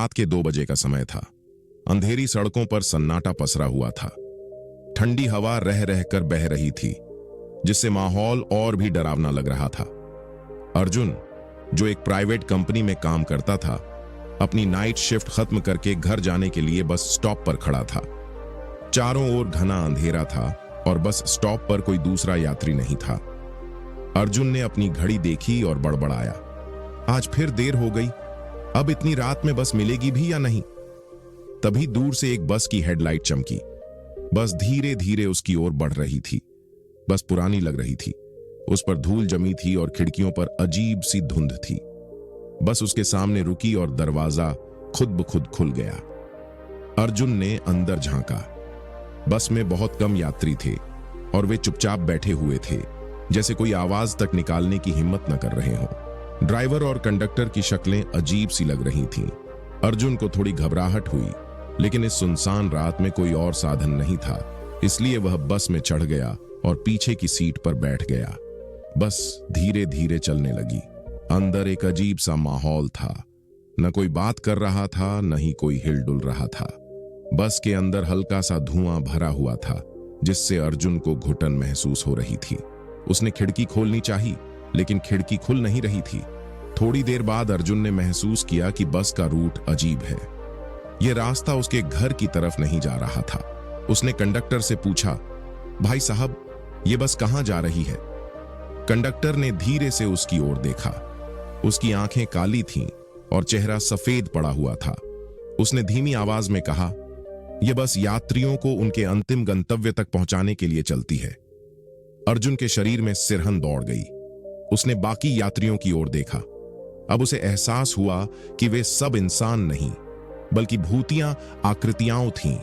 रात के 2 बजे का समय था। अंधेरी सड़कों पर सन्नाटा पसरा हुआ था। ठंडी हवा रह रहकर बह रही थी, जिससे माहौल और भी डरावना लग रहा था। अर्जुन, जो एक प्राइवेट कंपनी में काम करता था, अपनी नाइट शिफ्ट खत्म करके घर जाने के लिए बस स्टॉप पर खड़ा था। चारों ओर घना अंधेरा था और बस स्टॉप पर कोई दूसरा यात्री नहीं था। अर्जुन ने अपनी घड़ी देखी और बड़बड़ाया, आज फिर देर हो गई। अब इतनी रात में बस मिलेगी भी या नहीं? तभी दूर से एक बस की हेडलाइट चमकी। बस धीरे धीरे उसकी ओर बढ़ रही थी। बस पुरानी लग रही थी, उस पर धूल जमी थी और खिड़कियों पर अजीब सी धुंध थी। बस उसके सामने रुकी और दरवाजा खुद ब खुद खुल गया। अर्जुन ने अंदर झांका। बस में बहुत कम यात्री थे और वे चुपचाप बैठे हुए थे, जैसे कोई आवाज तक निकालने की हिम्मत न कर रहे हों। ड्राइवर और कंडक्टर की शक्लें अजीब सी लग रही थीं। अर्जुन को थोड़ी घबराहट हुई, लेकिन इस सुनसान रात में कोई और साधन नहीं था, इसलिए वह बस में चढ़ गया और पीछे की सीट पर बैठ गया। बस धीरे धीरे चलने लगी। अंदर एक अजीब सा माहौल था। न कोई बात कर रहा था, न ही कोई हिलडुल रहा था। बस के अंदर हल्का सा धुआं भरा हुआ था, जिससे अर्जुन को घुटन महसूस हो रही थी। उसने खिड़की खोलनी चाही, लेकिन खिड़की खुल नहीं रही थी। थोड़ी देर बाद अर्जुन ने महसूस किया कि बस का रूट अजीब है। यह रास्ता उसके घर की तरफ नहीं जा रहा था। उसने कंडक्टर से पूछा, भाई साहब, यह बस कहां जा रही है? कंडक्टर ने धीरे से उसकी ओर देखा। उसकी आंखें काली थीं और चेहरा सफेद पड़ा हुआ था। उसने धीमी आवाज में कहा, यह बस यात्रियों को उनके अंतिम गंतव्य तक पहुंचाने के लिए चलती है। अर्जुन के शरीर में सिरहन दौड़ गई। उसने बाकी यात्रियों की ओर देखा। अब उसे एहसास हुआ कि वे सब इंसान नहीं, बल्कि भूतियां आकृतियां थीं।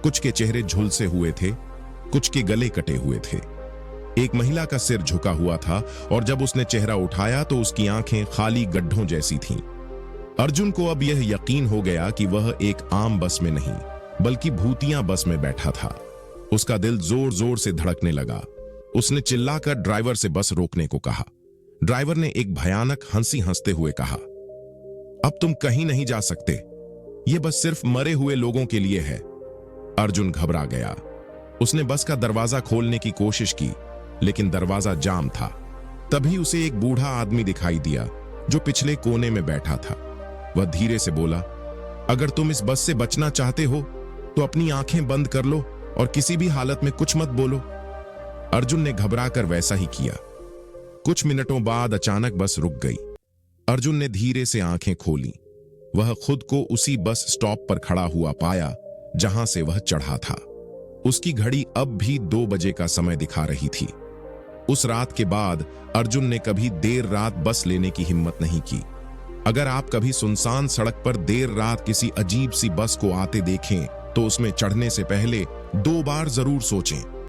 कुछ के चेहरे झुलसे हुए थे, कुछ के गले कटे हुए थे। एक महिला का सिर झुका हुआ था और जब उसने चेहरा उठाया तो उसकी आंखें खाली गड्ढों जैसी थीं। अर्जुन को अब यह यकीन हो गया कि वह एक आम बस में नहीं, बल्कि भूतिया बस में बैठा था। उसका दिल जोर जोर से धड़कने लगा। उसने चिल्लाकर ड्राइवर से बस रोकने को कहा। ड्राइवर ने एक भयानक हंसी हंसते हुए कहा, अब तुम कहीं नहीं जा सकते, यह बस सिर्फ मरे हुए लोगों के लिए है। अर्जुन घबरा गया। उसने बस का दरवाजा खोलने की कोशिश की, लेकिन दरवाजा जाम था। तभी उसे एक बूढ़ा आदमी दिखाई दिया, जो पिछले कोने में बैठा था। वह धीरे से बोला, अगर तुम इस बस से बचना चाहते हो तो अपनी आंखें बंद कर लो और किसी भी हालत में कुछ मत बोलो। अर्जुन ने घबराकर वैसा ही किया। कुछ मिनटों बाद अचानक बस रुक गई। अर्जुन ने धीरे से आंखें खोली। वह खुद को उसी बस स्टॉप पर खड़ा हुआ पाया जहां से वह चढ़ा था। उसकी घड़ी अब भी 2 बजे का समय दिखा रही थी। उस रात के बाद अर्जुन ने कभी देर रात बस लेने की हिम्मत नहीं की। अगर आप कभी सुनसान सड़क पर देर रात किसी अजीब सी बस को आते देखें तो उसमें चढ़ने से पहले 2 बार जरूर सोचें।